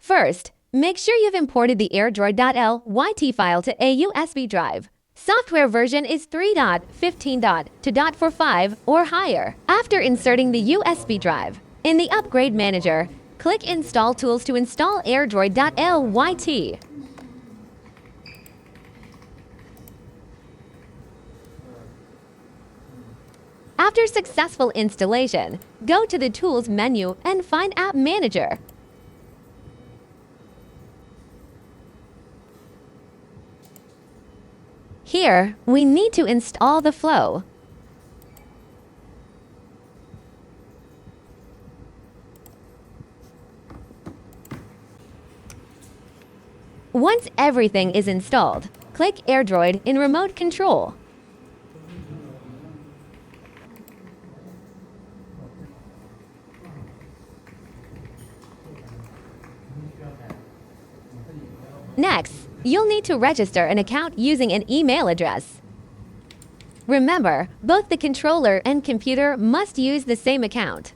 First, make sure you've imported the AirDroid.lyt file to a USB drive. Software version is 3.15.2.45 or higher. After inserting the USB drive, in the Upgrade Manager, click Install Tools to install AirDroid.lyt. After successful installation, go to the Tools menu and find App Manager. Here, we need to install the flow. Once everything is installed, click AirDroid in Remote Control. Next, you'll need to register an account using an email address. Remember, both the controller and computer must use the same account.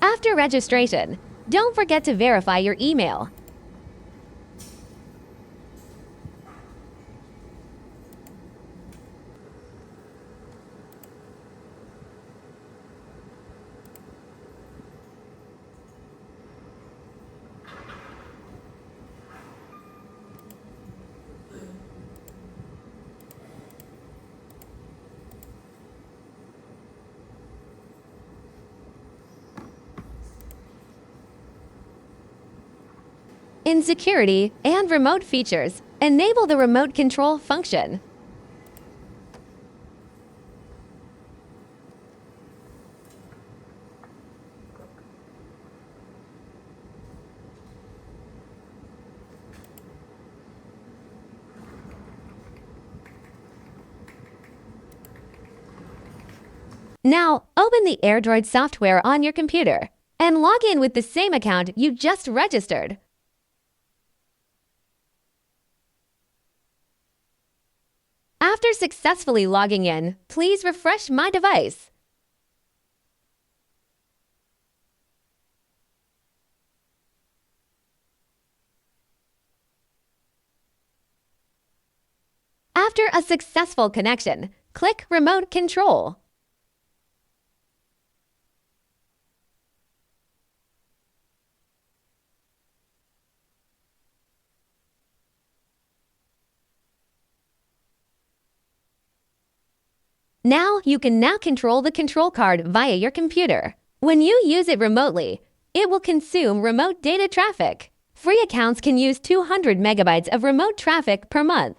After registration, don't forget to verify your email. In Security and Remote Features, enable the Remote Control function. Now, open the AirDroid software on your computer and log in with the same account you just registered. After successfully logging in, please refresh My Device. After a successful connection, click Remote Control. Now you can control the control card via your computer. When you use it remotely, it will consume remote data traffic. Free accounts can use 200 megabytes of remote traffic per month.